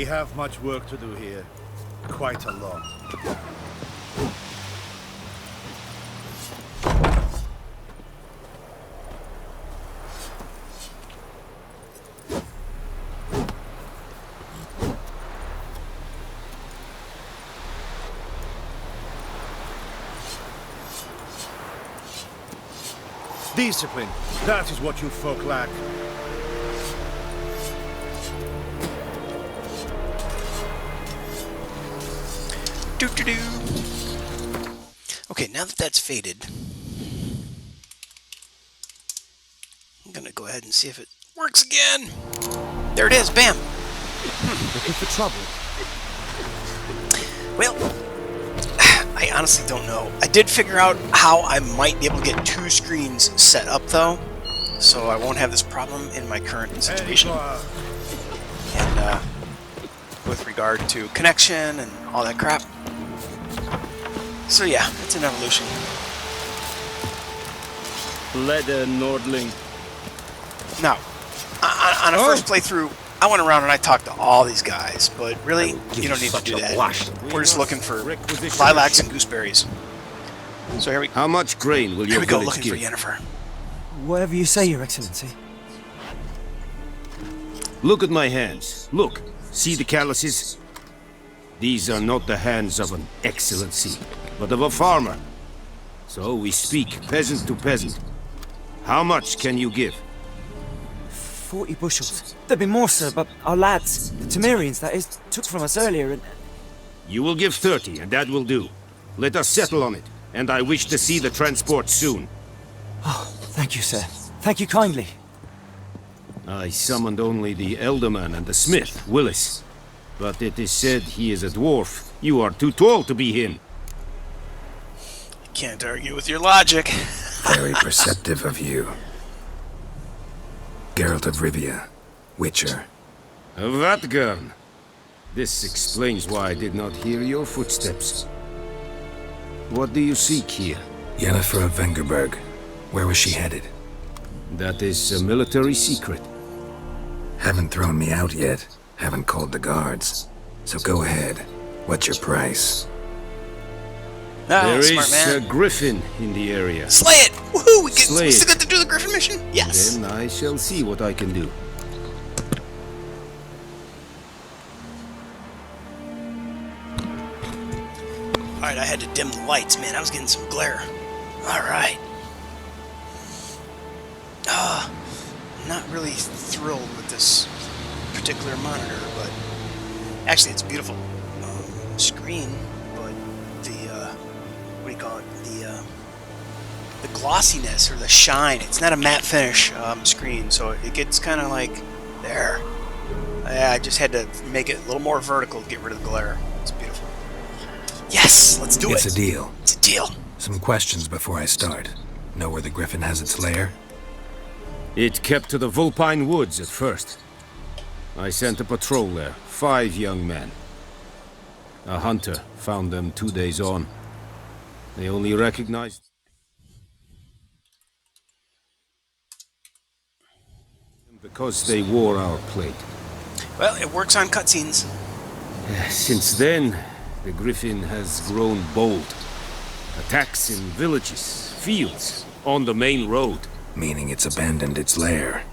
We have much work to do here. Quite a lot. Discipline. That is what you folk lack. Doo-doo-doo. Okay, now that that's faded, I'm gonna go ahead and see if it works again. There it is, bam! Looking for trouble? Well, I honestly don't know. I did figure out how I might be able to get 2 screens set up though, so I won't have this problem in my current situation. And with regard to connection and all that crap. So yeah, it's an evolution. Leather Nordling. Now, on a first playthrough, I went around and I talked to all these guys, but really, you don't need to do that. We're just looking for lilacs and gooseberries. So here we go. How much grain will your village Looking give? for Yennefer. Whatever you say, Your Excellency. Look at my hands. Look. See the calluses? These are not the hands of an excellency, but of a farmer. So we speak peasant to peasant. How much can you give? 40 bushels. There'd be more, sir, but our lads, the Temerians, that is, took from us earlier and... You will give 30, and that will do. Let us settle on it, and I wish to see the transport soon. Oh, thank you, sir. Thank you kindly. I summoned only the Elderman and the smith, Willis. But it is said he is a dwarf. You are too tall to be him. Can't argue with your logic. Very perceptive of you. Geralt of Rivia, Witcher. Vatgarn. This explains why I did not hear your footsteps. What do you seek here? Yennefer of Vengerberg. Where was she headed? That is a military secret. Haven't thrown me out yet. Haven't called the guards. So go ahead. What's your price? Oh, There smart is man. a griffin in the area. Slay it! Woohoo! We Slay still it. get to do the Griffin mission? Yes! Then I shall see what I can do. Alright, I had to dim the lights, man. I was getting some glare. Alright. I'm not really thrilled with this particular monitor, but actually it's a beautiful screen, but the what do you call it? The glossiness or the shine. It's not a matte finish screen, so it gets kind of like there. I just had to make it a little more vertical to get rid of the glare. It's beautiful. Yes, let's do it. It's a deal. It's a deal. Some questions before I start. Know where the griffin has its lair? It kept to the Vulpine Woods at first. I sent a patrol there, 5 young men. A hunter found them 2 days on. They only recognized because they wore our plate. Well, it works on cutscenes. Since then, the griffin has grown bold. Attacks in villages, fields, on the main road. Meaning it's abandoned its lair.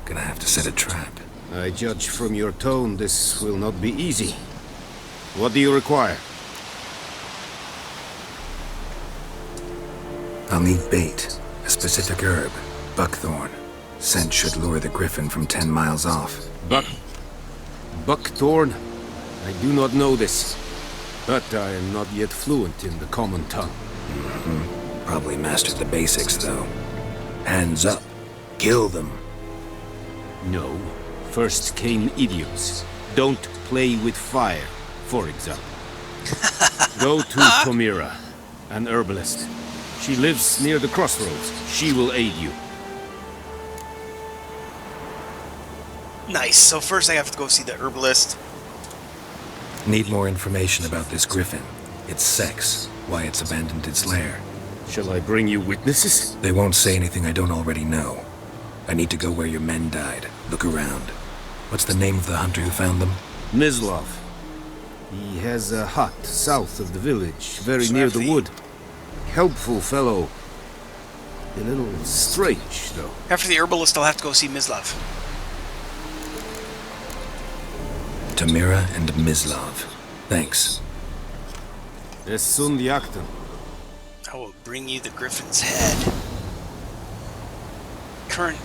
Gonna have to set a trap. I judge from your tone this will not be easy. What do you require? I'll need bait. A specific herb. Buckthorn. Scent should lure the griffin from 10 miles off. Buckthorn? I do not know this. But I am not yet fluent in the common tongue. Probably mastered the basics, though. Hands up. Kill them. No. First came idioms. Don't play with fire, for example. Go to Tomira, an herbalist. She lives near the crossroads. She will aid you. Nice. So first I have to go see the herbalist. Need more information about this griffin. Its sex. Why it's abandoned its lair. Shall I bring you witnesses? They won't say anything I don't already know. I need to go where your men died. Look around. What's the name of the hunter who found them? Mislov. He has a hut south of the village, very So near have the the- wood. Helpful fellow. A little strange, though. After the herbalist, I'll have to go see Mislav. Tamira and Mislov. Thanks. Es sunt jacten. I will bring you the Griffin's head. Current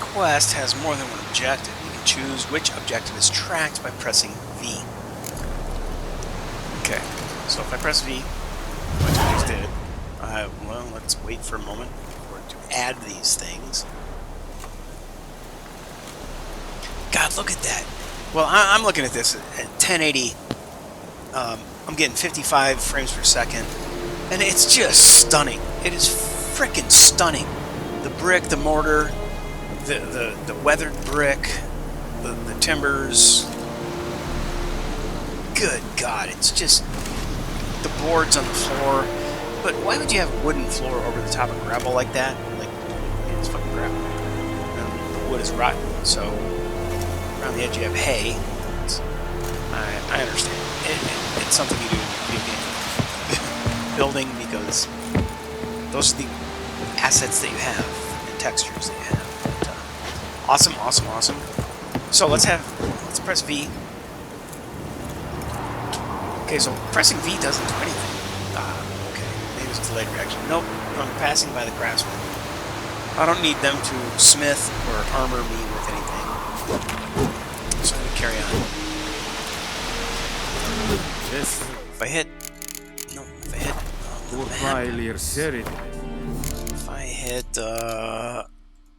quest has more than one objective. You can choose which objective is tracked by pressing V. Okay, so if I press V, which I just did, well, let's wait for a moment for it to add these things. God, look at that. Well, I'm looking at this at 1080. I'm getting 55 frames per second, and it's just stunning. It is freaking stunning. The brick, the mortar, the weathered brick, the timbers. Good God, it's just the boards on the floor. But why would you have a wooden floor over the top of gravel like that? Like, it's fucking gravel. The wood is rotten, so around the edge you have hay. I understand. It's something you do in video game building, because those are the assets that you have and textures that you have. But, awesome, awesome, awesome. So let's press V. Okay, so pressing V doesn't do anything. Okay, maybe it's a delayed reaction. Nope, I'm passing by the craftsman. I don't need them to smith or armor me with anything. So I'm gonna carry on. Yes. If I hit... No, if I hit... the map. If I hit,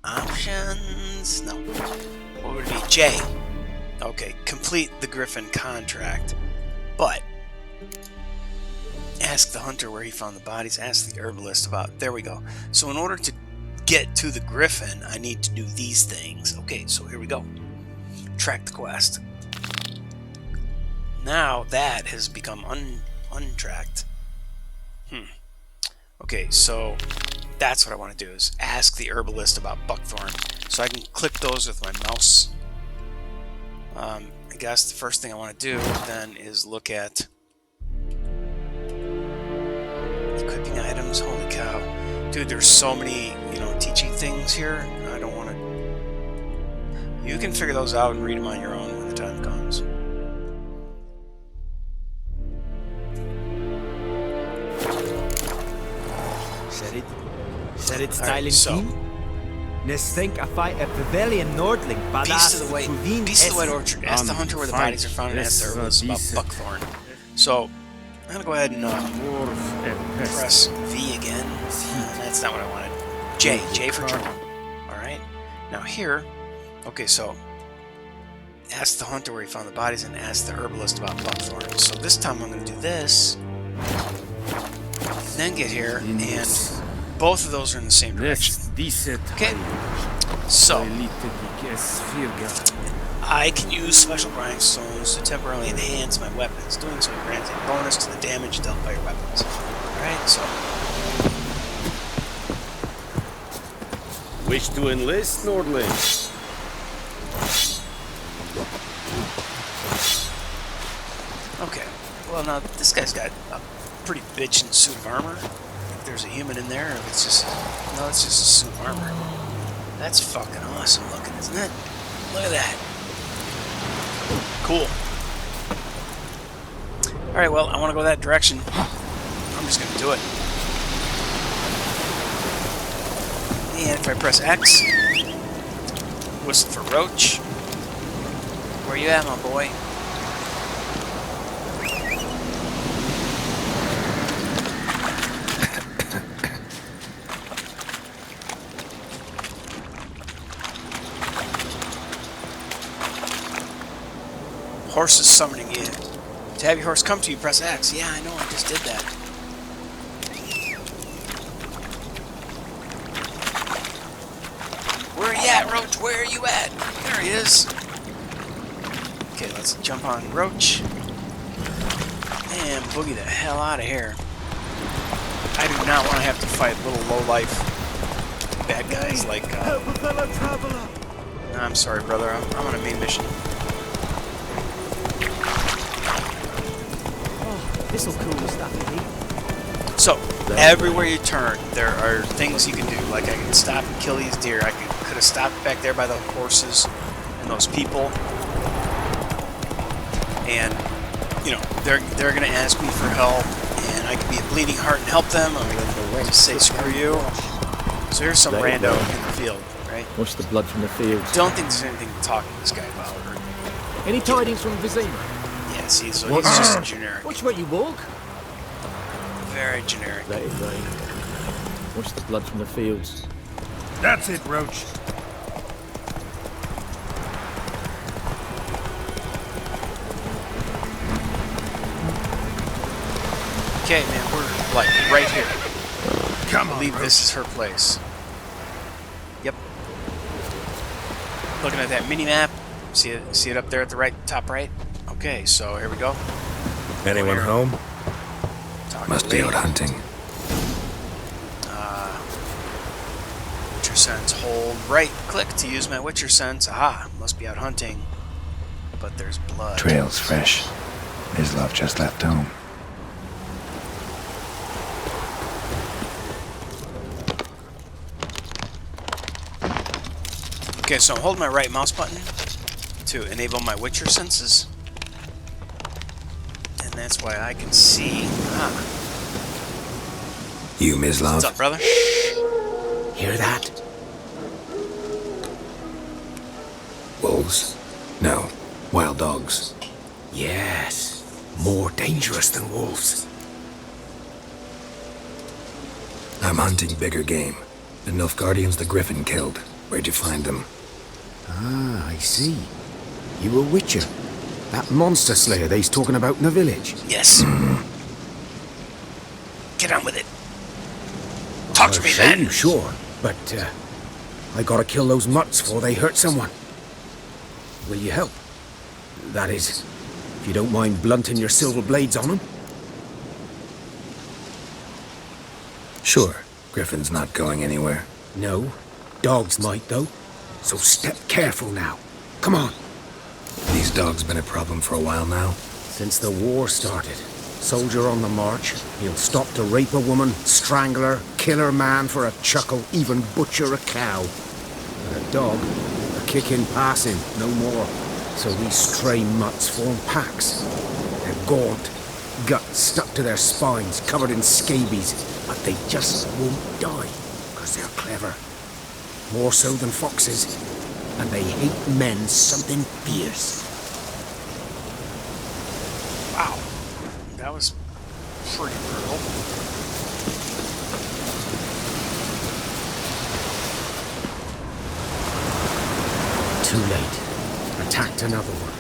options... No. What would it be? J. Okay, complete the Griffin contract. But... ask the hunter where he found the bodies. Ask the herbalist about... There we go. So in order to get to the Griffin, I need to do these things. Okay, so here we go. Track the quest. Now that has become untracked. Okay, so that's what I want to do, is ask the herbalist about buckthorn. So I can click those with my mouse. I guess the first thing I want to do then is look at equipping items. Holy cow. Dude, there's so many, teaching things here. I don't want to... You can figure those out and read them on your own when the time comes. Said it's Alright, so Think a fight a Pavilion Nordling, Beast of the White Orchard. Ask the hunter where the bodies are found and ask the herbalist about buckthorn. So I'm gonna go ahead and press V again. That's not what I wanted. J for journal. Alright. Now here, okay, so ask the hunter where he found the bodies and ask the herbalist about buckthorn. So this time I'm gonna do this. Then get here, and both of those are in the same direction. Okay. So I can use special grindstones to temporarily enhance my weapons. Doing so grants a bonus to the damage dealt by your weapons. Alright, so Wish to enlist, Nordling? okay. Well, now this guy's got a pretty bitchin' suit of armor. If there's a human in there, if it's just... No, it's just a suit of armor. That's fucking awesome looking, isn't it? Look at that. Cool. Alright, well, I want to go that direction. I'm just going to do it. And if I press X, whistle for Roach. Where you at, my boy? Horse is summoning you. To have your horse come to you, press X. Yeah, I know, I just did that. Where are you at, Roach? Where are you at? There he is. Okay, let's jump on Roach. And boogie the hell out of here. I do not want to have to fight little low-life bad guys like... Help a fellow traveler! I'm sorry, brother. I'm on a main mission. This'll cool the stuff, Pete. So, everywhere you turn, there are things you can do. Like I can stop and kill these deer. I could have stopped back there by the horses and those people. And, you know, they're going to ask me for help. And I can be a bleeding heart and help them. I'm going to say screw you. So here's some rando in the field, right? Wash the blood from the fields. Don't think there's anything to talk to this guy about. Or, Any tidings from Vizima? yeah, see, so he's just generic. Watch where you walk. Very generic. Let it rain. Wash the blood from the fields. That's it, Roach. Okay, man, we're like right here. Come I on, believe Roach. this is her place. Yep. Looking at that mini map. See it up there at the right, top right. Okay, so here we go. Anyone Here. home? Talk to Must be Lee. out hunting. Witcher sense. Hold right click to use my Witcher sense. Aha, must be out hunting. But there's blood. Trail's fresh. His love just left home. Okay, so I'm holding my right mouse button to enable my Witcher senses. And that's why I can see. Ah, You, Mislav? what's up, brother? Hear that? Wolves? No. Wild dogs. Yes. More dangerous than wolves. I'm hunting bigger game. The Nilfgaardians the Griffin killed. Where'd you find them? Ah, I see. You a witcher. That monster slayer they's talking about in the village. Yes. Get on with it. Talk to me, Shame, then. sure. But, I gotta kill those mutts before they hurt someone. Will you help? That is, if you don't mind blunting your silver blades on them. Sure. Griffin's not going anywhere. No. Dogs might, though. So step careful now. Come on. These dogs been a problem for a while now. Since the war started, soldier on the march, he'll stop to rape a woman, strangle her, kill her man for a chuckle, even butcher a cow. But a dog, a kick in passing, no more. So these stray mutts form packs. They're gaunt, guts stuck to their spines, covered in scabies, but they just won't die, because they're clever. More so than foxes, and they hate men something fierce. Wow. That was pretty brutal. Too late. Attacked another one.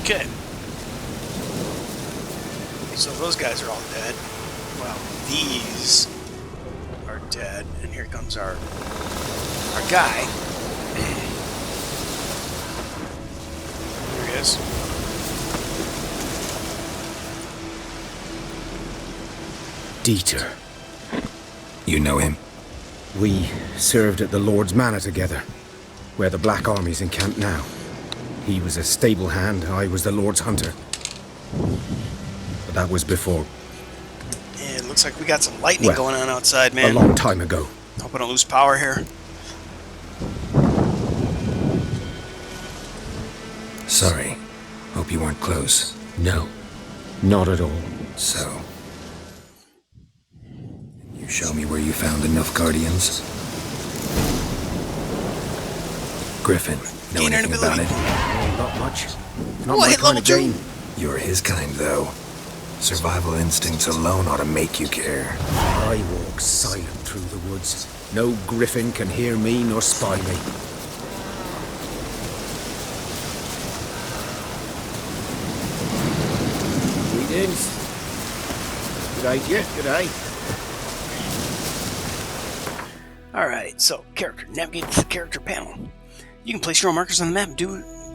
Okay. So those guys are all dead. Well, these are dead. And here comes our guy. There he is. Dieter. You know him? We served at the Lord's Manor together, where the Black Army's encamped now. He was a stable hand, I was the Lord's hunter. But that was before, Yeah, it looks like we got some lightning Well, going on outside, a man. long time ago. Hope I don't lose power here. Sorry. Hope you weren't close. No, not at all. So... You show me where you found the Nilfgaardians? Griffin, know Gain anything about ability. it? Not much. Not Oh, I my hit kind level of 2. game. You're his kind, though. Survival instincts alone ought to make you care. I walk silent through the woods. No griffin can hear me nor spy me. Good eye to you. Good eye. Alright, so character. Navigate to the character panel. You can place your own markers on the map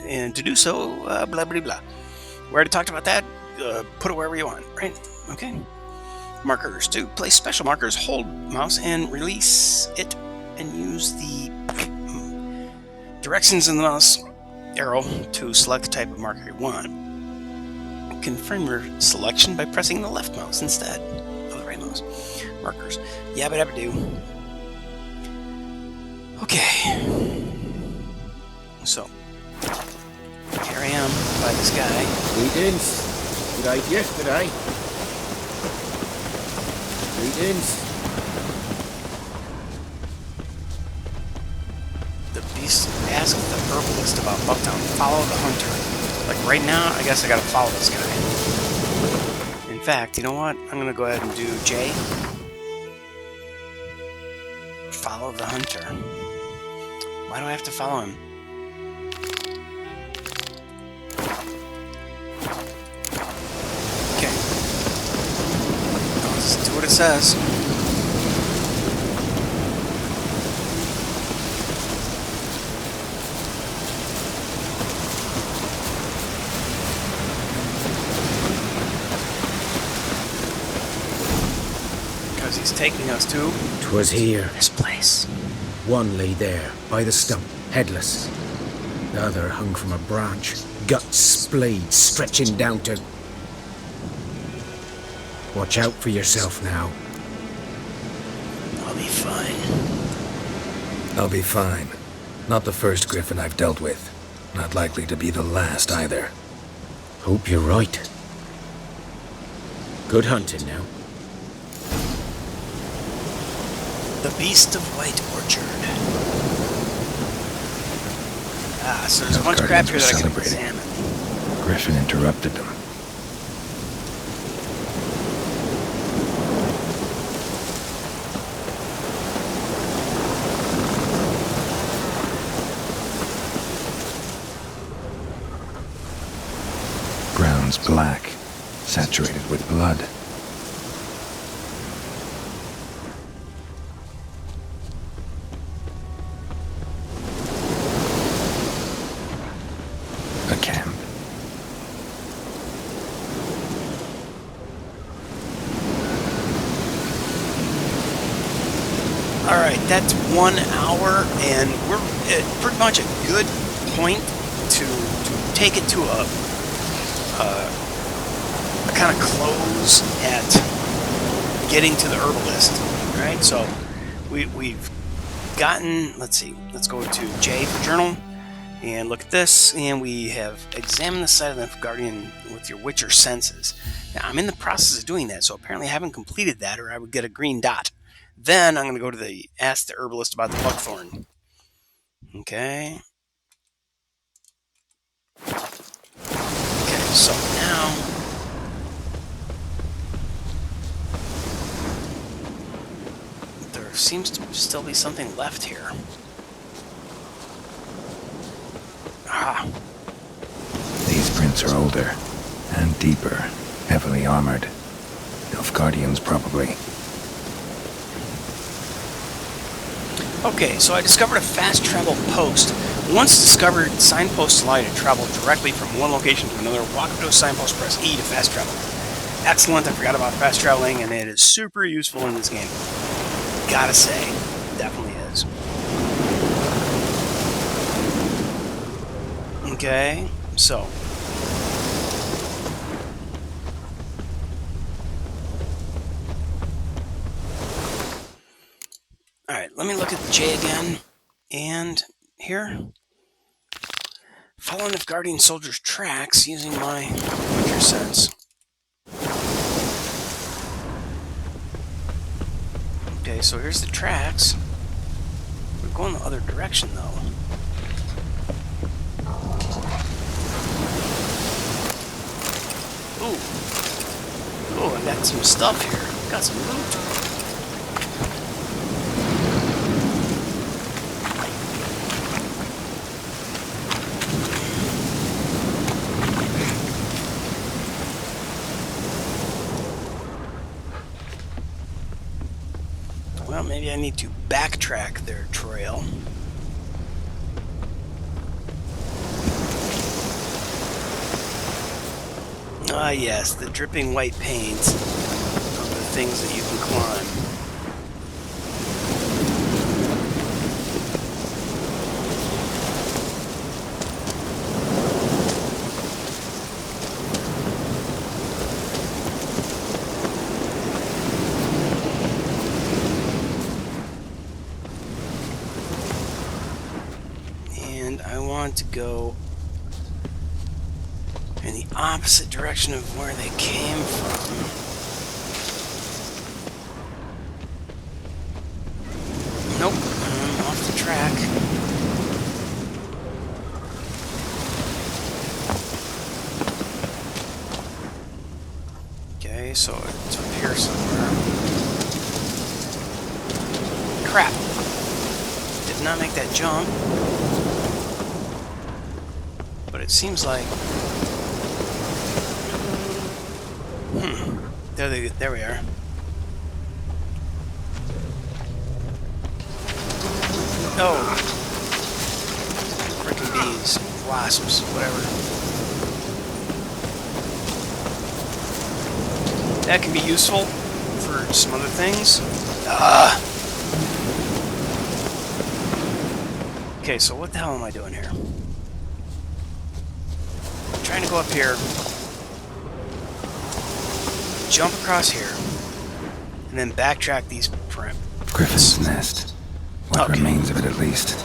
and to do so, blah blah blah. We already talked about that. Put it wherever you want, right? Okay. Markers. To place special markers, hold mouse and release it and use the directions in the mouse arrow to select the type of marker you want. Confirm your selection by pressing the left mouse instead of the right mouse. Markers. Yabba dabba do. Okay. So, here I am by this guy. Greetings. Good eye to you. Good eye. Greetings. The beast asked the herbalist about Bucktown. Follow the hunter. Like right now, I guess I gotta follow this guy. In fact, you know what? I'm gonna go ahead and do J. Follow the hunter. Why do I have to follow him? Okay. I'll just do what it says. Because he's taking us to 'Twas here. this place. One lay there, by the stump, headless. The other hung from a branch, guts splayed, stretching down to... Watch out for yourself now. I'll be fine. I'll be fine. Not the first griffin I've dealt with. Not likely to be the last either. Hope you're right. Good hunting now. The Beast of White Orchard. Ah, so there's a bunch of crap here that I can examine. Griffin interrupted them. Ground's black, saturated with blood. A camp. Alright, that's 1 hour, and we're at pretty much a good point to take it to a kind of close at getting to the herbalist. Right? So we've gotten, let's see, let's go to J for journal. And look at this, and we have examined the site of the Guardian with your Witcher senses. Now, I'm in the process of doing that, so apparently I haven't completed that, or I would get a green dot. Then I'm going to go to ask the herbalist about the buckthorn. Okay. Okay, so now... there seems to still be something left here. Ah. These prints are older and deeper, heavily armored. Nilfgaardians, probably. Okay, so I discovered a fast travel post. Once discovered, signposts allow you to travel directly from one location to another. Walk up to a signpost, press E to fast travel. Excellent, I forgot about fast traveling, and it is super useful in this game. Gotta say, definitely is. Okay, so. Alright, let me look at the J again. And here. Follow Nilfgaardian soldiers' tracks using my Witcher sense. Okay, so here's the tracks. We're going the other direction, though. Ooh. Oh, I got some stuff here. Got some loot. Well, maybe I need to backtrack their trail. Ah, yes, the dripping white paint of the things that you can climb. And I want to go in the opposite direction of where they came from. Nope, I'm off the track. Okay, so it's up here somewhere. Crap. Did not make that jump. But it seems like... There we are. Oh! Frickin' bees, wasps, whatever. That can be useful for some other things. Okay, so what the hell am I doing here? I'm trying to go up here, jump across here, and then backtrack these Griffin's nest. What remains of it, at least.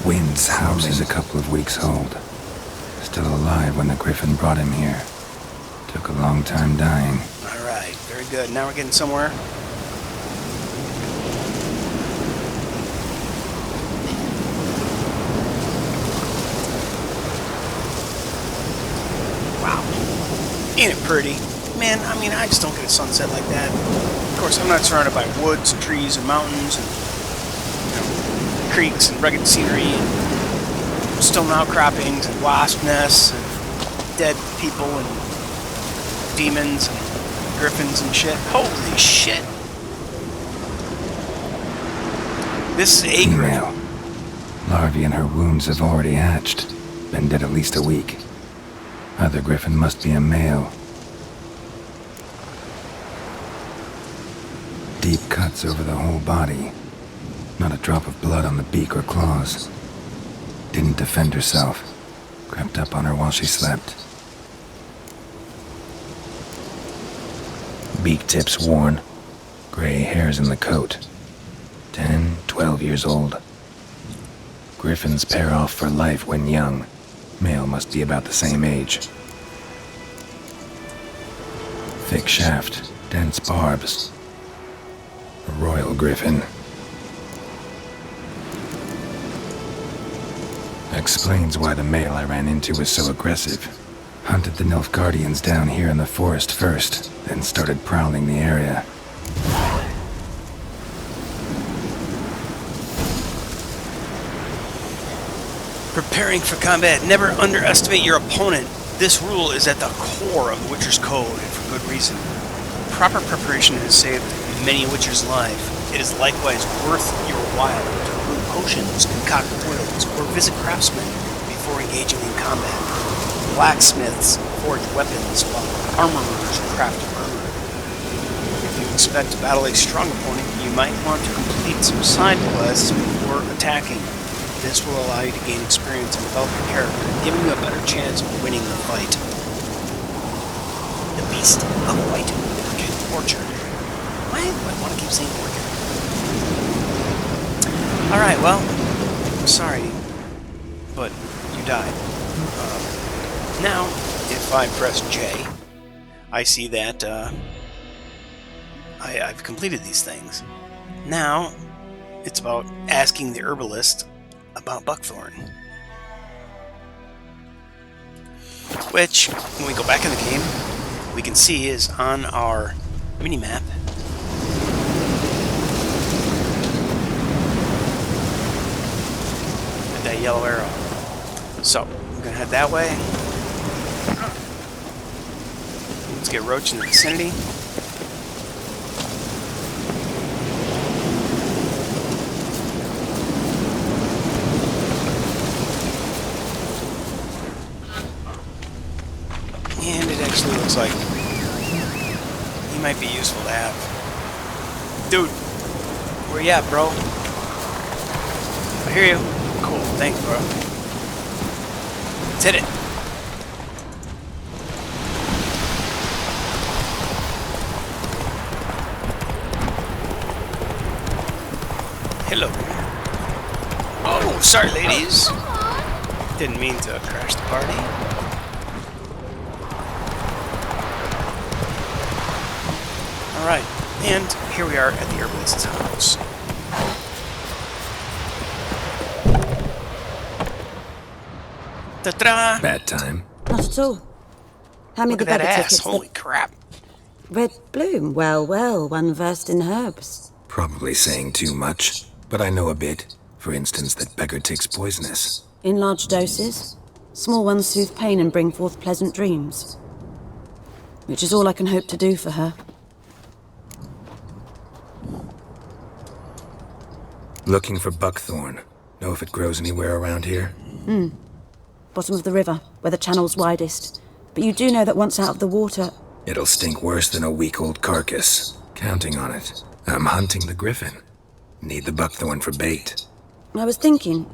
Wind's howling a couple of weeks old. Still alive when the Griffin brought him here. Took a long time dying. Alright, very good. Now we're getting somewhere. Wow. Ain't it pretty? Man, I mean, I just don't get a sunset like that. Of course, I'm not surrounded by woods and trees and mountains and, you know, creeks and rugged scenery and stone outcroppings and wasp nests and dead people and demons and griffins and shit. Holy shit! This is a Female. Larvae in her wounds have already hatched. Been dead at least a week. Other Griffin must be a male. Deep cuts over the whole body. Not a drop of blood on the beak or claws. Didn't defend herself. Crept up on her while she slept. Beak tips worn. Gray hairs in the coat. 10, 12 years old. Griffins pair off for life when young. Male must be about the same age. Thick shaft, dense barbs. A royal griffin. Explains why the male I ran into was so aggressive. Hunted the Nilfgaardians down here in the forest first, then started prowling the area. Preparing for combat. Never underestimate your opponent. This rule is at the core of the Witcher's Code, and for good reason. Proper preparation has saved many a Witcher's life. It is likewise worth your while to brew potions, concoct oils, or visit craftsmen before engaging in combat. Blacksmiths forge weapons, while armorers craft armor. If you expect to battle a strong opponent, you might want to complete some side quests before attacking. This will allow you to gain experience and develop your character, giving you a better chance of winning the fight. The Beast of White Orchard. Why do I want to keep saying orchard? Alright, well, I'm sorry, but you died. Now, if I press J, I see that I've completed these things. Now, it's about asking the herbalist about buckthorn. Which, when we go back in the game, we can see is on our mini-map. With that yellow arrow. So, we're gonna head that way. Let's see a roach in the vicinity. And it actually looks like he might be useful to have. Dude, where you at, bro? I hear you. Cool, thanks, bro. Let's hit it. Hello. Oh, sorry, ladies. Didn't mean to crash the party. Alright, and here we are at the herbalist's house. Ta-da! Bad time. Not at all. Hand me Look the at that beggar ass, tickets. holy crap. Red bloom. Well, well, one versed in herbs. Probably saying too much, but I know a bit. For instance, that beggar tick's poisonous. In large doses. Small ones soothe pain and bring forth pleasant dreams. Which is all I can hope to do for her. Looking for buckthorn. Know if it grows anywhere around here? Bottom of the river, where the channel's widest. But you do know that once out of the water... It'll stink worse than a week-old carcass. Counting on it. I'm hunting the griffin. Need the buckthorn for bait. I was thinking...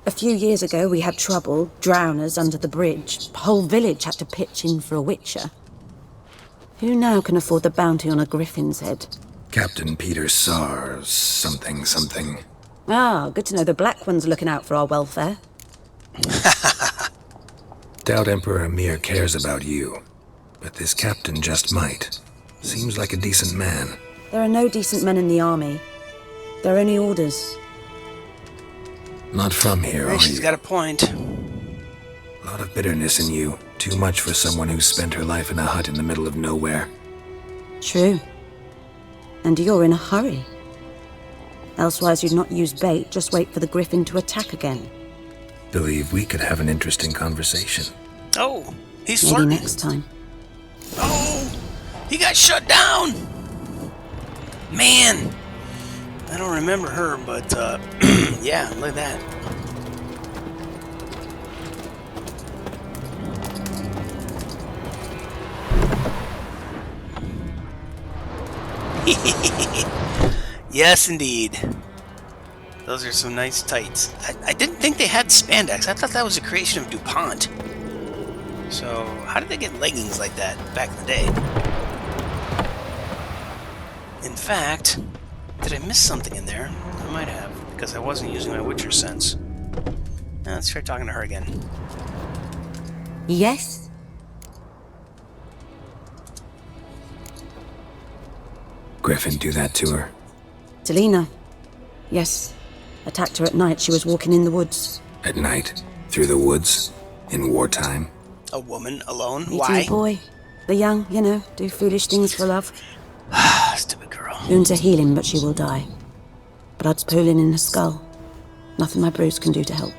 A few years ago we had trouble, drowners under the bridge. The whole village had to pitch in for a witcher. Who now can afford the bounty on a griffin's head? Captain Peter Sars, something. Ah, good to know the Black One's looking out for our welfare. Doubt Emperor Amir cares about you. But this captain just might. Seems like a decent man. There are no decent men in the army. There are only orders. Not from here, Hey, are she's you? got a point. A lot of bitterness in you. Too much for someone who's spent her life in a hut in the middle of nowhere. True. And you're in a hurry. Elsewise you'd not use bait, just wait for the griffin to attack again. Believe we could have an interesting conversation. Oh, he's Maybe flirting. next time. Oh, he got shut down. Man, I don't remember her, but yeah, look at that. Yes, indeed. Those are some nice tights. I didn't think they had spandex. I thought that was a creation of DuPont. So, how did they get leggings like that back in the day? In fact, did I miss something in there? I might have, because I wasn't using my Witcher sense. Now, let's try talking to her again. Yes? Griffin do that to her? Delina. Yes. Attacked her at night. She was walking in the woods. At night? Through the woods? In wartime? A woman alone? Meeting Why? a boy. The young, you know, do foolish things for love. Stupid girl. Wounds are healing, but she will die. Blood's pooling in her skull. Nothing my bruise can do to help.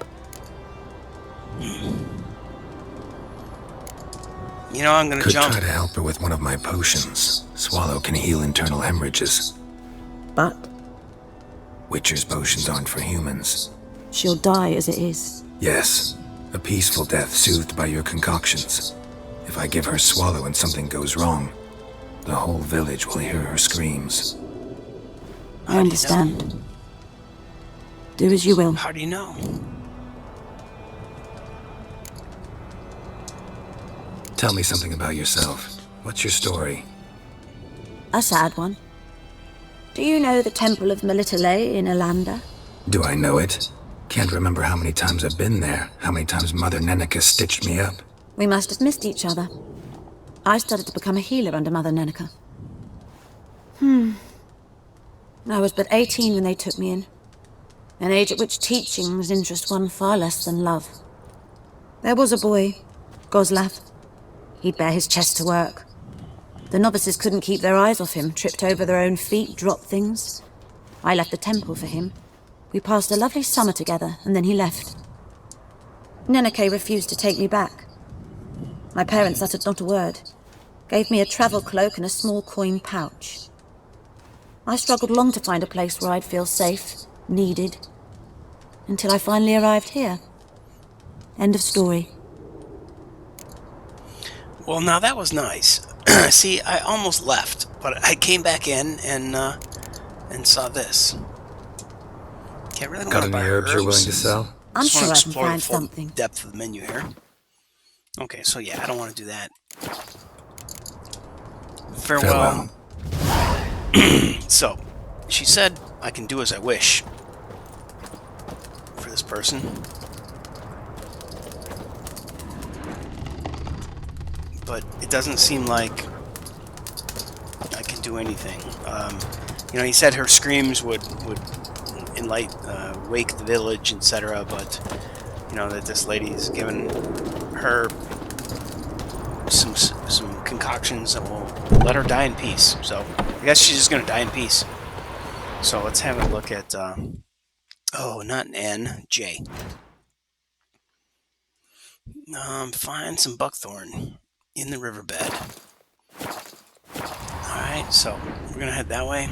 You know, I'm gonna Could jump. try to help her with one of my potions. Swallow can heal internal hemorrhages. But Witcher's potions aren't for humans. she'll die as it is. Yes, a peaceful death soothed by your concoctions. If I give her Swallow and something goes wrong, the whole village will hear her screams. I understand. Do as you will. How do you know? Tell me something about yourself. What's your story? A sad one. Do you know the Temple of Melitele in Alanda? Do I know it? Can't remember how many times I've been there, how many times Mother Nenica stitched me up. We must have missed each other. I started to become a healer under Mother Nenica. I was but 18 when they took me in. An age at which teachings interest one far less than love. There was a boy, Goslav. He'd bare his chest to work. The novices couldn't keep their eyes off him, tripped over their own feet, dropped things. I left the temple for him. We passed a lovely summer together, and then he left. Nenike refused to take me back. My parents uttered not a word. Gave me a travel cloak and a small coin pouch. I struggled long to find a place where I'd feel safe, needed, until I finally arrived here. End of story. Well, now that was nice. See, I almost left, but I came back in and saw this. Okay, I really don't Got want to any buy herbs you're willing to sell? I'm Just sure want I to can explore the find full something. depth of the menu here. Okay, so yeah, I don't want to do that. Farewell. So, she said I can do as I wish for this person. But it doesn't seem like I can do anything. You know, he said her screams would wake the village, etc. But you know that this lady's given her some concoctions that will let her die in peace. So I guess she's just gonna die in peace. So let's have a look at. Oh, not an N, J. Find some buckthorn in the riverbed. Alright, so we're gonna head that way.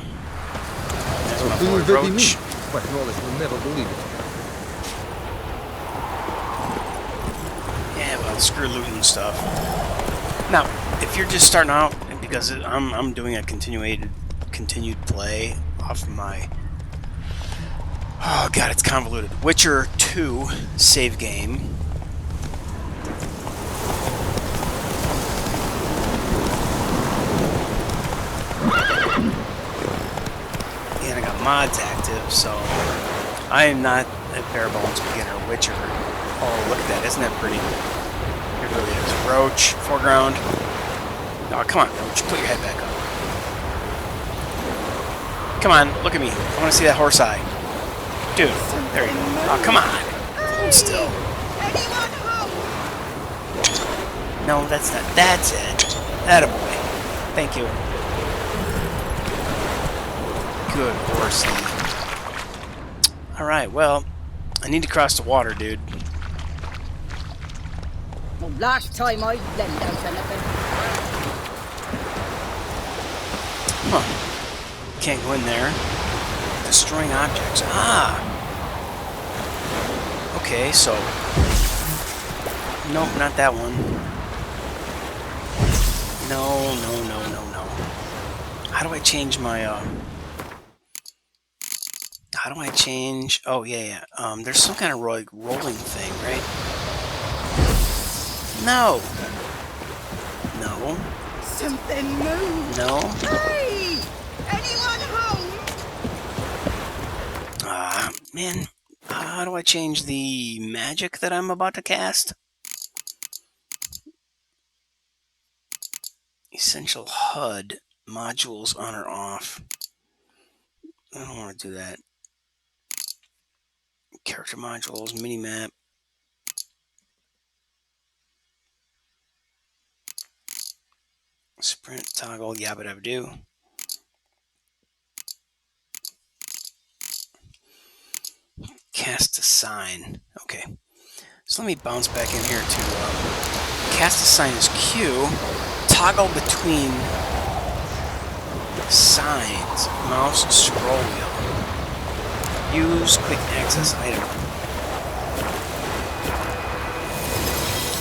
There's my boy Roach. But Wallace will never believe it. Yeah, well, screw looting stuff. Now, if you're just starting out, because I'm doing a continued play off of my... Oh god, it's convoluted. Witcher 2 save game. And I got mods active, so I am not a bare bones beginner Witcher. Oh, look at that. Isn't that pretty? It really is. Roach, foreground. Oh, come on, Roach. Put your head back up. Come on, look at me. I want to see that horse eye. Dude, there you go. Oh, come on. Hold still. No, that's not. That's it. Attaboy. Thank you. Good horse. Alright, well, I need to cross the water, dude. Well, last time I lent out anything. Huh. Can't go in there. Destroying objects. Ah! Okay, so... Nope, not that one. No. How do I change my, How do I change... Oh, yeah. There's some kind of rolling thing, right? No. Something moved. No. Hey! Anyone home? Man. How do I change the magic that I'm about to cast? Essential HUD. Modules on or off. I don't want to do that. Character modules, minimap. Sprint, toggle, yabba dabba do. Cast a sign. Okay. So let me bounce back in here to cast a sign as Q. Toggle between signs. Mouse scroll wheel. Use quick access item.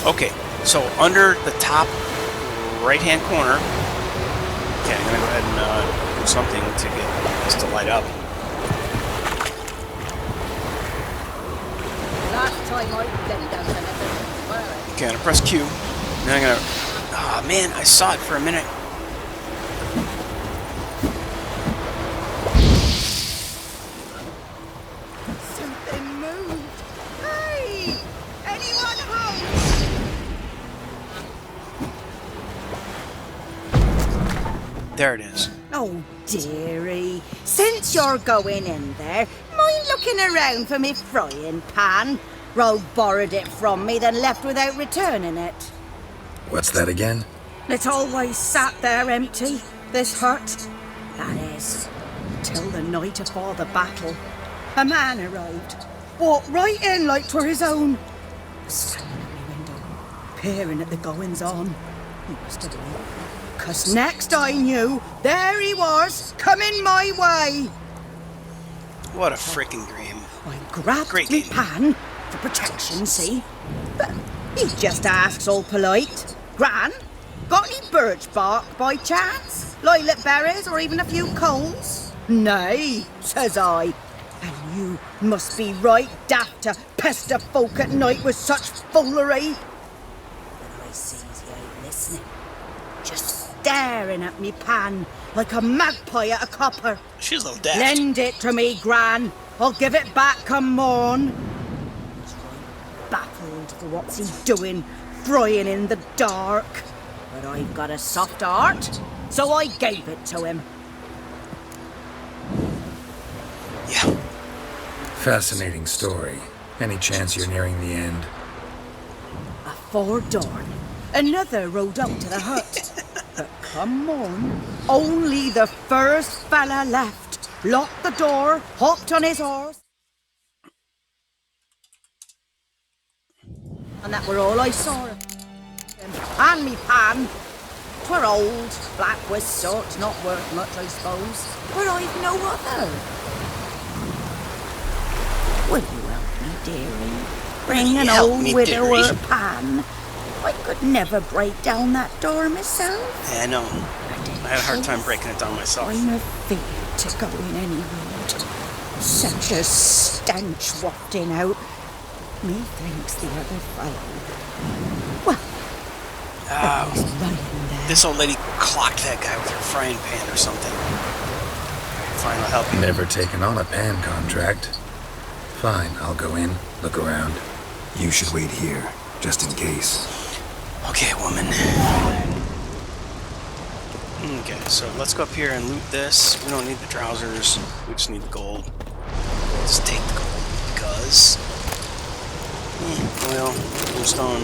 Okay, so under the top right hand corner. Okay, I'm gonna go ahead and do something to get this to light up. Last time I lent out anything. Okay, I'm gonna press Q. Then I'm gonna. Oh man, I saw it for a minute. Something moved. Hey! Anyone home? There it is. Oh, dearie. Since you're going in there, mind looking around for me frying pan? Rogue borrowed it from me, then left without returning it. What's that again? It's always sat there empty, this hut. That is, till the night afore the battle. A man arrived, walked right in like 'twere his own. Standing at my window, peering at the goings-on. He must have been. 'Cause next I knew, there he was, coming my way. What a freaking dream. I grabbed Great me game. pan for protection, see? But he just asks all polite. Gran, got any birch bark by chance? Lilac berries or even a few coals? Nay, says I. And you must be right daft to pester folk at night with such foolery. Then I sees you ain't listening. Just staring at me pan like a magpie at a copper. She's a little daft. Lend it to me, Gran. I'll give it back come morn. He's right baffled for what's he doing, frying in the dark. But I've got a soft heart, so I gave it to him. Yeah. Fascinating story. Any chance you're nearing the end? Afore dawn, another rode up to the hut. But come on, only the first fella left. Locked the door, hopped on his horse. And that were all I saw of him. And me pan. 'Twere old, black with soot, not worth much, I suppose. But I've no other. Will you help me, dearie? Bring an Help old me, widower dearie. pan. I could never break down that door myself. Yeah, I know. I had a hard time breaking it down myself. I'm afraid to go in any road. Such a stench wafting out. Methinks the other fellow. Well, Oh, he's lying there. this old lady clocked that guy with her frying pan or something. Fine, I'll help you. Never taken on a pan contract. Fine, I'll go in, look around. You should wait here, just in case. Okay, woman. Okay, so let's go up here and loot this. We don't need the trousers. We just need the gold. Let's take the gold because... oil, brimstone.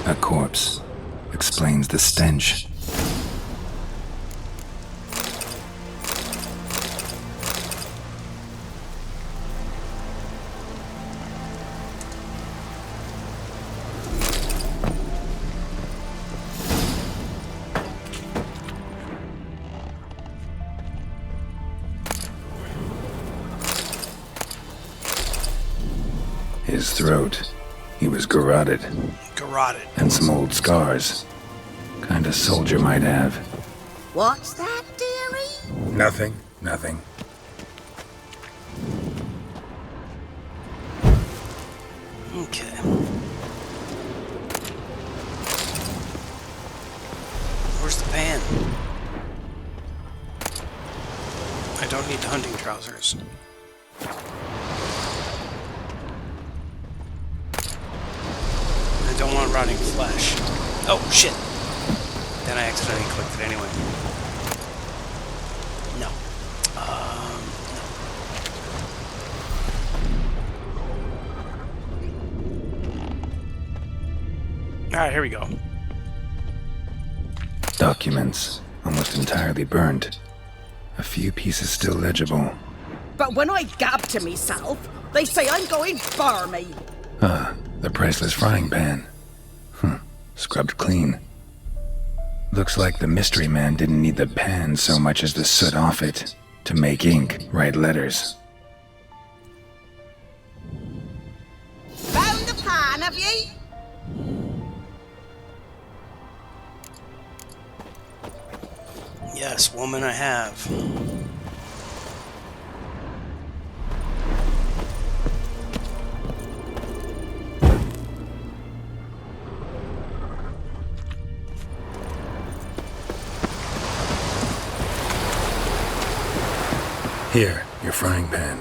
A corpse. Explains the stench. His throat. He was garroted. Garroted. And some old scars. Kind of soldier might have. What's that, dearie? Nothing. Nothing. Okay. Where's the pan? I don't need the hunting trousers. I don't want rotting flesh. Oh, shit! Then I accidentally clicked it anyway. No. No. Alright, here we go. Documents. Almost entirely burnt. A few pieces still legible. But when I gab to myself, they say I'm going barmy. Ah, the priceless frying pan. Scrubbed clean. Looks like the mystery man didn't need the pan so much as the soot off it to make ink, write letters. Found the pan, have ye? Yes, woman, I have. Here, your frying pan.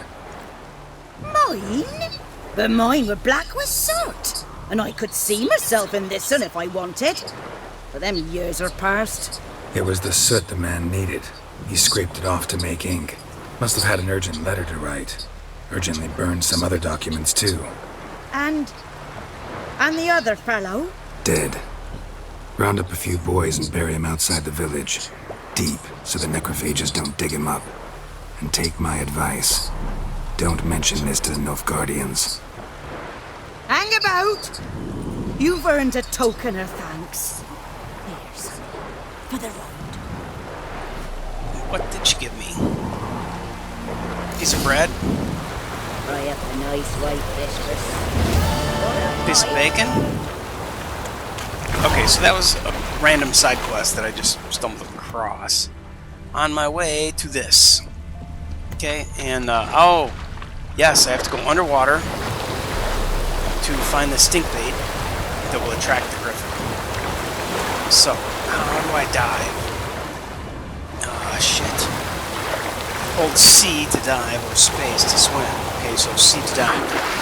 Mine? But mine were black with soot. And I could see myself in this one if I wanted. But them years are past. It was the soot the man needed. He scraped it off to make ink. Must have had an urgent letter to write. Urgently burned some other documents too. And the other fellow? Dead. Round up a few boys and bury him outside the village. Deep, so the necrophages don't dig him up. And take my advice. Don't mention this to the Nilfgaardians. Hang about! You've earned a token of thanks. Here's for the road. What did she give me? Piece of bread? Fry up a nice white fish for Piece of bacon? Okay, so that was a random side quest that I just stumbled across on my way to this. Okay, and oh, yes, I have to go underwater to find the stink bait that will attract the griffin. So, how do I dive? Ah, shit. Hold C to dive or space to swim. Okay, so C to dive.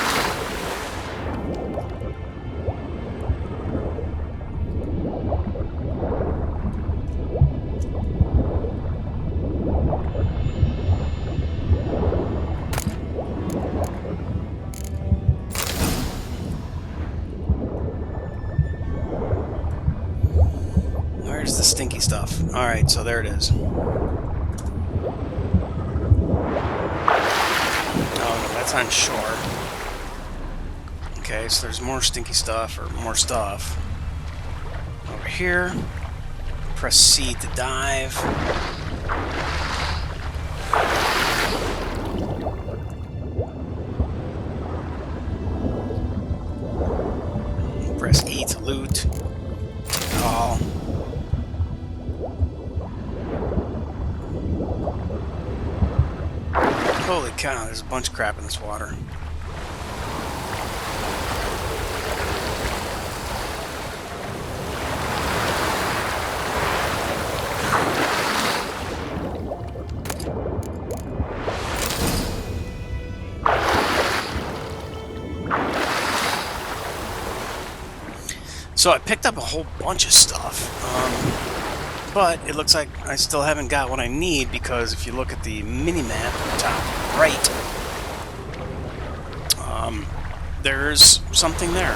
Where's the stinky stuff? Alright, so there it is. Oh no, that's on shore. Okay, so there's more stinky stuff, or more stuff. Over here. Press C to dive. Press E to loot. Call. Holy cow, there's a bunch of crap in this water. So I picked up a whole bunch of stuff, but it looks like I still haven't got what I need, because if you look at the mini-map at the top right, there's something there.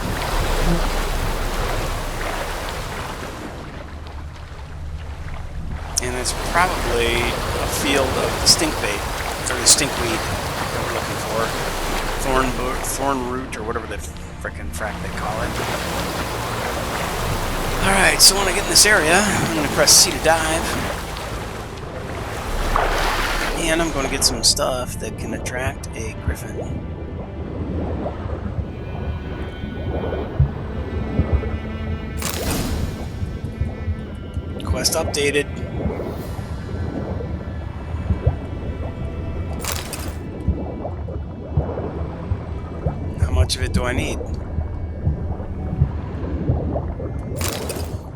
And it's probably a field of the stink bait, or the stinkweed that we're looking for. Thorn root, or whatever the frickin' frack they call it. Alright, so when I get in this area, I'm going to press C to dive. And I'm going to get some stuff that can attract a griffin. Quest updated. How much of it do I need?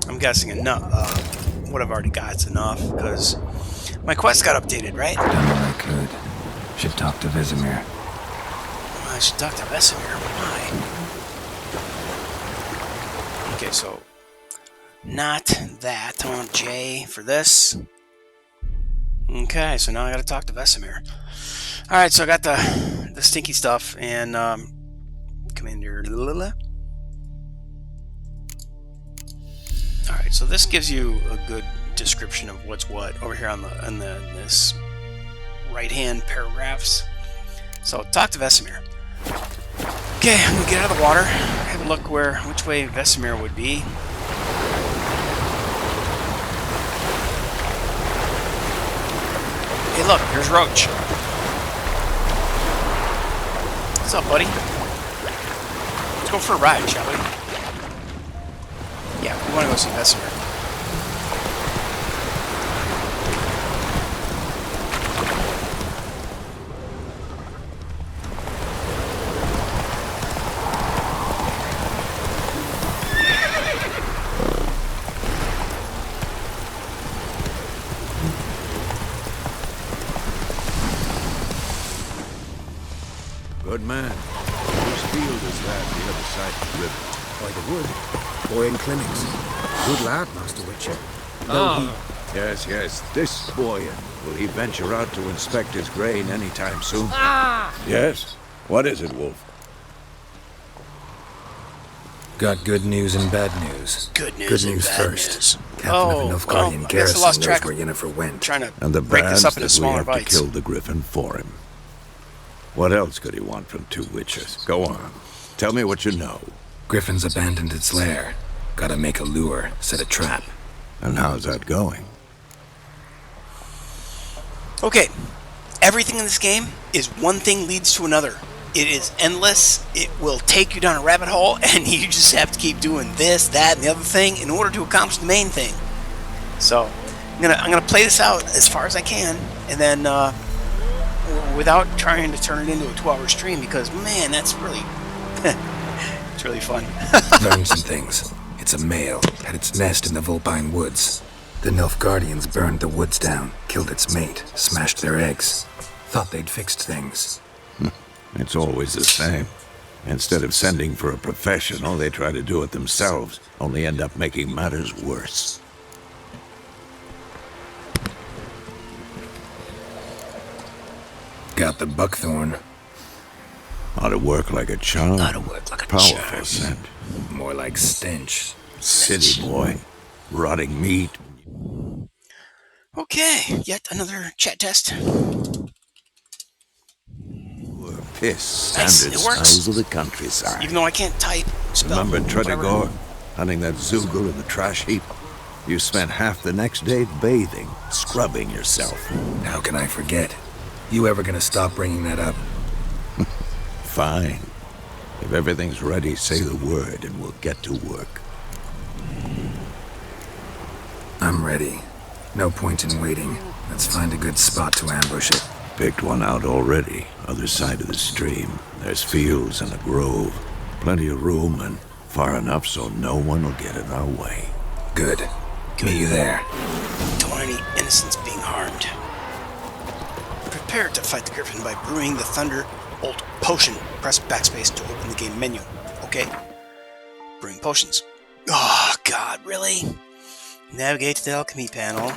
I'm guessing enough. What I've already got is enough, because my quest got updated, right? Done what I could. Should talk to Vesemir. I should talk to Vesemir. Why? Okay, so not that. I want J for this. Okay, so now I got to talk to Vesemir. All right, so I got the stinky stuff, and Commander. Alright, so this gives you a good description of what's what over here on this right-hand paragraphs. So talk to Vesemir. Okay, I'm gonna get out of the water, have a look which way Vesemir would be. Hey look, here's Roach. What's up, buddy? Let's go for a ride, shall we? Yeah, we want to go see Vesemir. Good man. Whose field is that the other side of the river? By the wood. Boy in clinics. Good lad, Master Witcher. Though Yes, this boy. Will he venture out to inspect his grain anytime soon? Yes? What is it, Wolf? Got good news and bad news. Good news and bad first. news. Captain of Nilfgaardian I guess I lost garrison track knows where Yennefer went. Trying to And the break this bands up into that we smaller have bites. to kill the griffin for him. What else could he want from two witches? Go on. Tell me what you know. Griffin's abandoned its lair. Gotta make a lure, set a trap. And how's that going? Okay, everything in this game is one thing leads to another. It is endless. It will take you down a rabbit hole, and you just have to keep doing this, that, and the other thing in order to accomplish the main thing. So, I'm gonna play this out as far as I can, and then without trying to turn it into a 2-hour stream, because man, that's really it's really fun. Learned some things. It's a male, had its nest in the Vulpine Woods. The Nilfgaardians burned the woods down, killed its mate, smashed their eggs. Thought they'd fixed things. It's always the same. Instead of sending for a professional, they try to do it themselves, only end up making matters worse. Got the buckthorn. Ought to work like a charm. Ought to work like a Powerful charm. scent. More like stench. City boy. Rotting meat. Okay, yet another chat test. Piss. Nice, Standard it works. smells of the countryside. Even though I can't type, spell, Remember whatever. Tredegor? Hunting that Zoogle in the trash heap? You spent half the next day bathing, scrubbing yourself. How can I forget? You ever gonna stop bringing that up? Fine. If everything's ready, say the word and we'll get to work. I'm ready. No point in waiting. Let's find a good spot to ambush it. Picked one out already, other side of the stream. There's fields and a grove. Plenty of room and far enough so no one will get in our way. Good. Meet you there. Don't want any innocents being harmed. Prepare to fight the Griffin by brewing the Thunderbolt potion. Press backspace to open the game menu. Okay. Brewing potions. Oh, God, really? Navigate to the alchemy panel.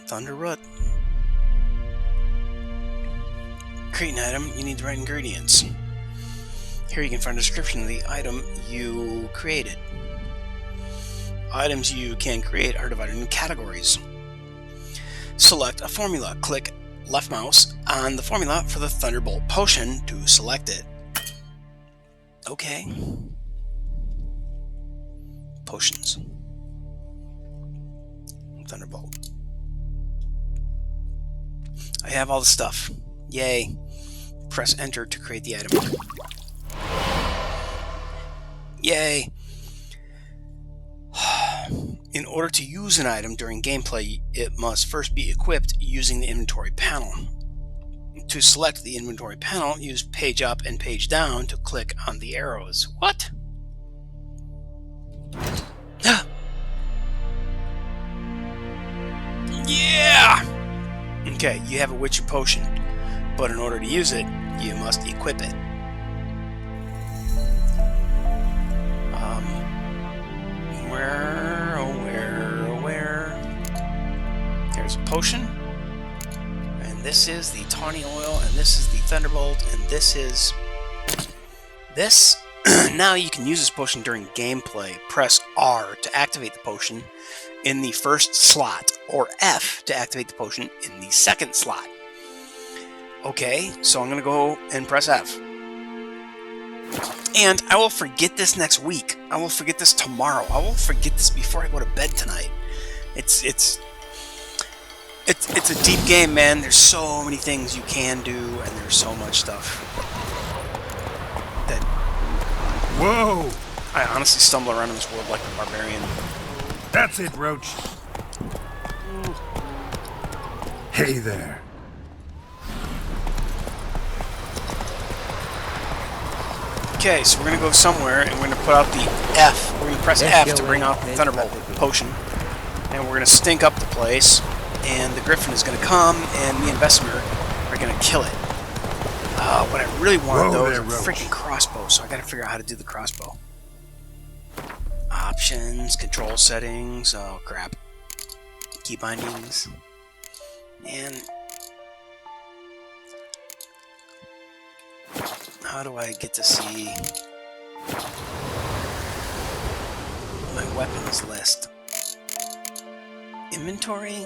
Thunder Root. Create an item, you need the right ingredients. Here you can find a description of the item you created. Items you can create are divided into categories. Select a formula. Click left mouse on the formula for the Thunderbolt potion to select it. Okay. Potions. Thunderbolt. I have all the stuff. Yay. Press enter to create the item. Yay. In order to use an item during gameplay, it must first be equipped using the inventory panel. To select the inventory panel, use page up and page down to click on the arrows. What? Yeah! Okay, you have a Witcher potion, but in order to use it, you must equip it. Where? There's a potion, and this is the tawny oil, and this is the Thunderbolt, and this is this. Now you can use this potion during gameplay. Press R to activate the potion in the first slot, or F to activate the potion in the second slot. Okay, so I'm going to go and press F. And I will forget this next week. I will forget this tomorrow. I will forget this before I go to bed tonight. It's a deep game, man. There's so many things you can do, and there's so much stuff that... Whoa! I honestly stumble around in this world like a barbarian. That's it, Roach. Hey there. Okay, so we're going to go somewhere, and we're going to put out the F. We're going to press F to bring out the Thunderbolt potion. And we're going to stink up the place, and the Griffin is going to come, and me and Vesemir are going to kill it. What I really want, though, is a freaking crossbow, so I got to figure out how to do the crossbow. Options, control settings, oh crap. Key bindings. And how do I get to see my weapons list? Inventory?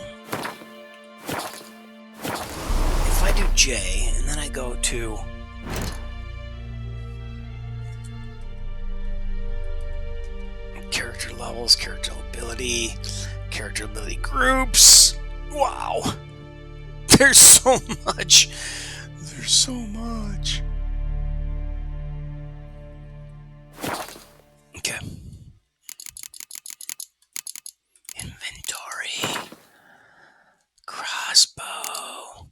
If I do J, and then I go to character levels, character ability groups. Wow. There's so much. There's so much. Okay. Inventory. Crossbow.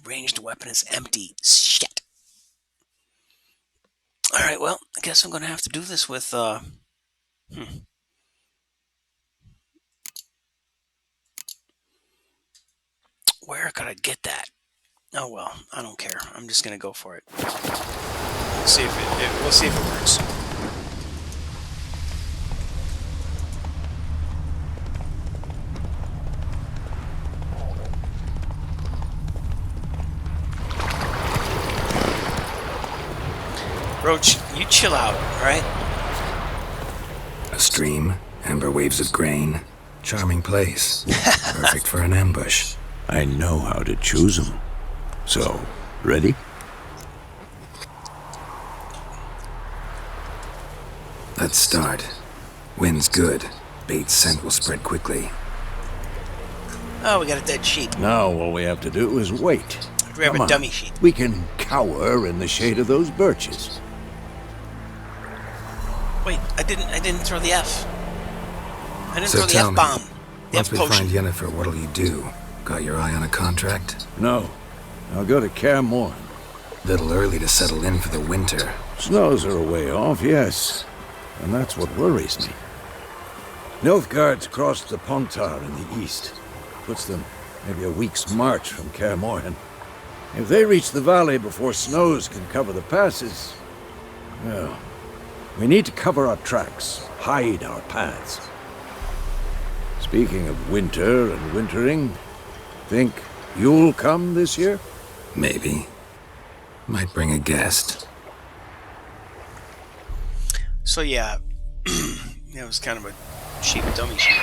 Ranged weapon is empty. Shit. Alright, well, I guess I'm gonna have to do this with, Where could I get that? Oh well, I don't care. I'm just gonna go for it. We'll see if it works. Roach, you chill out, alright? A stream, amber waves of grain. Charming place. Perfect for an ambush. I know how to choose them. So, ready? Let's start. Wind's good. Bait's scent will spread quickly. Oh, we got a dead sheep. Now all we have to do is wait. Grab Come a on. dummy sheep. We can cower in the shade of those birches. Wait, I didn't throw the F. I didn't So throw the tell me, F-bomb. The once we F-potion. find Yennefer, what'll you do? Got your eye on a contract? No. I'll go to Kaer Morhen. Little early to settle in for the winter. Snows are a way off, yes. And that's what worries me. Nilfgaard's crossed the Pontar in the east. Puts them maybe a week's march from Kaer Morhen. If they reach the valley before snows can cover the passes, well, we need to cover our tracks, hide our paths. Speaking of winter and wintering, think you'll come this year? Maybe. Might bring a guest. So yeah, it was kind of a sheep, dummy sheep.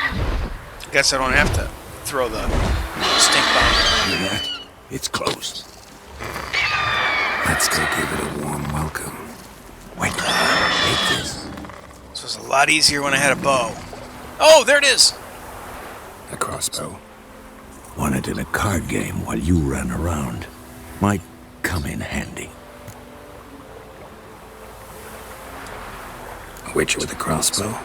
I guess I don't have to throw the stink bomb. Hear that? It's close. Let's go give it a warm welcome. Wait, take this. This was a lot easier when I had a bow. Oh, there it is! A crossbow. Won it in a card game while you ran around. Might come in handy. A witcher with a crossbow?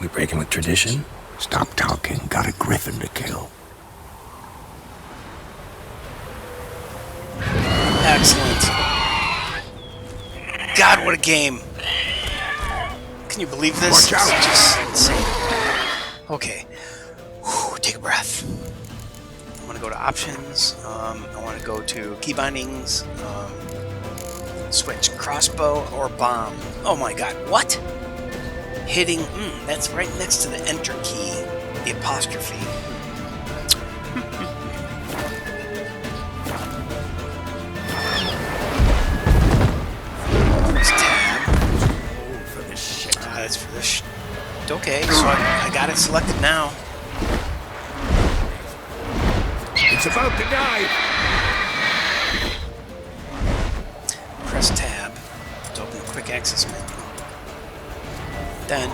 We breaking with tradition? Stop talking. Got a griffin to kill. Excellent. God, what a game. Can you believe this? Watch out. It's just insane. Okay. Whew, take a breath. I want to go to options. I want to go to key bindings. Switch crossbow or bomb. Oh my god, what? Hitting, that's right next to the enter key, the apostrophe. Press tab. For this shit. That's for this shit. Okay, so I got it selected now. It's about to die. Press tab to open the quick access menu. Then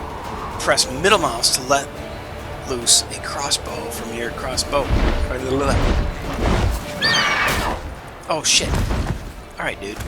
press middle mouse to let loose a crossbow from your crossbow. Oh shit. Alright, dude.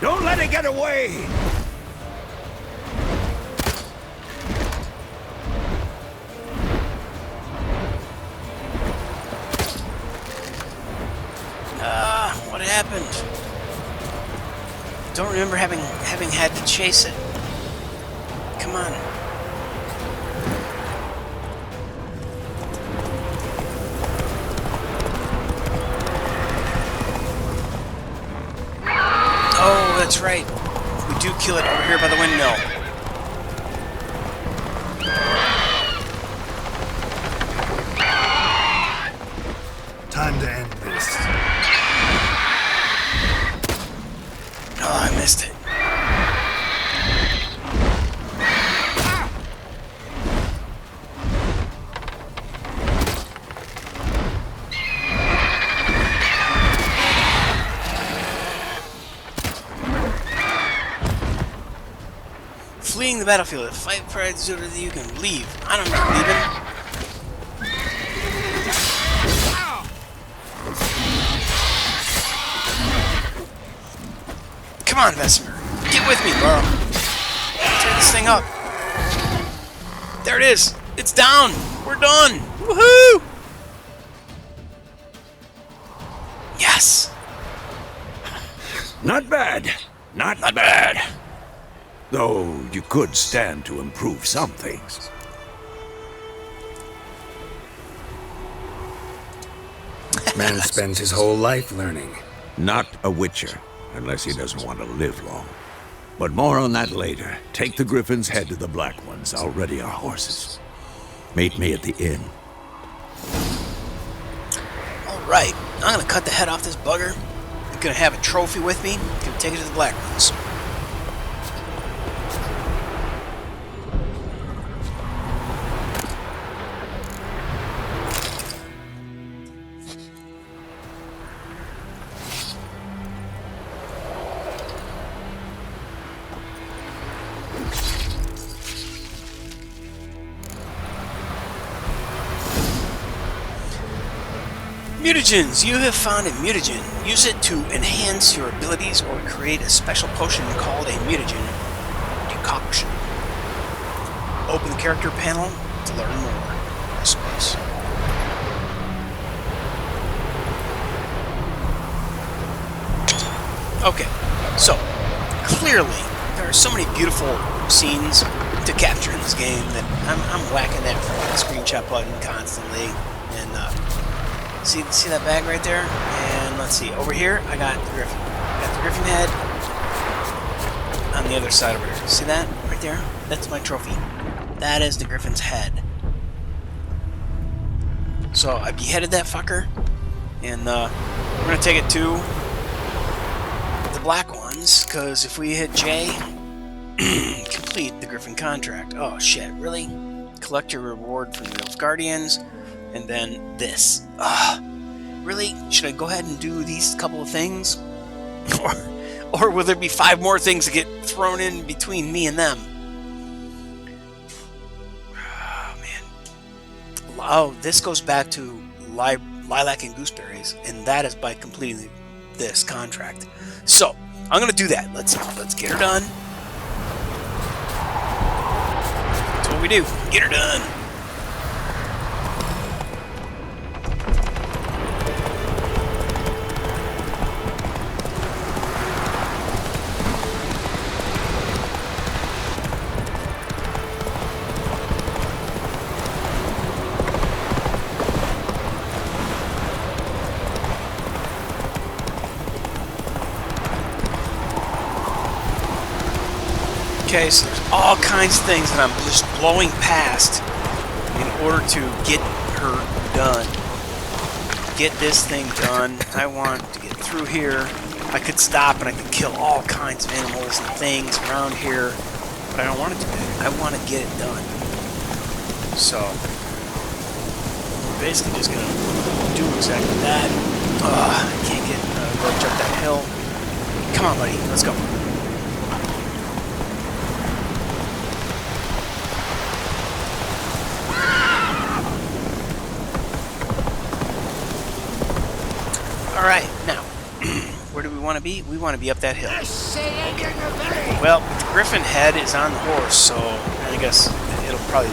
Don't let it get away. happened? Don't remember having had to chase it. Come on. Oh, that's right. We do kill it over here by the windmill. Time to end this. Oh, I missed it. Fleeing the battlefield. Fight pride so that you can leave. I don't know leaving. Come on, Vesper. Get with me, bro. Tear this thing up. There it is. It's down. We're done. Woohoo! Yes. Not bad. Not bad. Though you could stand to improve some things. Man spends his whole life learning. Not a witcher, unless he doesn't want to live long. But more on that later. Take the Griffin's head to the Black Ones. I'll ready our horses. Meet me at the inn. Alright, I'm gonna cut the head off this bugger. I'm gonna have a trophy with me. I'm gonna take it to the Black Ones. Mutagens! You have found a mutagen. Use it to enhance your abilities or create a special potion called a mutagen decoction. Open the character panel to learn more, I suppose. Okay, so clearly there are so many beautiful scenes to capture in this game that I'm whacking that screenshot button constantly. And see that bag right there? And let's see, over here I got the griffin. I got the griffin head on the other side over here. See that right there? That's my trophy. That is the griffin's head. So I beheaded that fucker, and we're gonna take it to the Black Ones, because if we hit J, complete the Griffin contract. Oh shit, really? Collect your reward from the Guardians, and then this. Really? Should I go ahead and do these couple of things? Or will there be 5 more things that get thrown in between me and them? Oh man. Oh, this goes back to Lilac and Gooseberries, and that is by completing this contract. So, I'm gonna do that. Let's get her done. That's what we do. Get her done. Okay, so there's all kinds of things that I'm just blowing past in order to get her done. Get this thing done. I want to get through here. I could stop and I could kill all kinds of animals and things around here, but I don't want to do that. I want to get it done. So, we're basically just going to do exactly that. I can't get roach up that hill. Come on, buddy. Let's go. Alright, now, where do we want to be? We want to be up that hill. Okay. Well, the griffin head is on the horse, so I guess it'll probably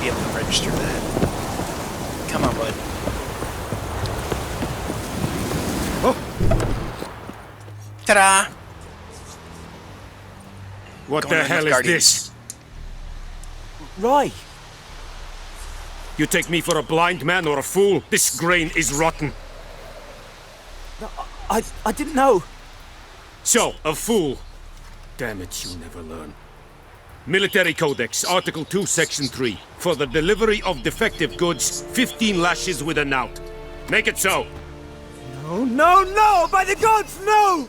be able to register that. Come on, bud. Ta-da! What Going the in hell with is Guardians. this? Rye! You take me for a blind man or a fool? This grain is rotten. No, I didn't know. So, a fool. Damn it, you never learn. Military Codex, Article 2, Section 3. For the delivery of defective goods, 15 lashes with a knout. Make it so. No, no, no! By the gods, no!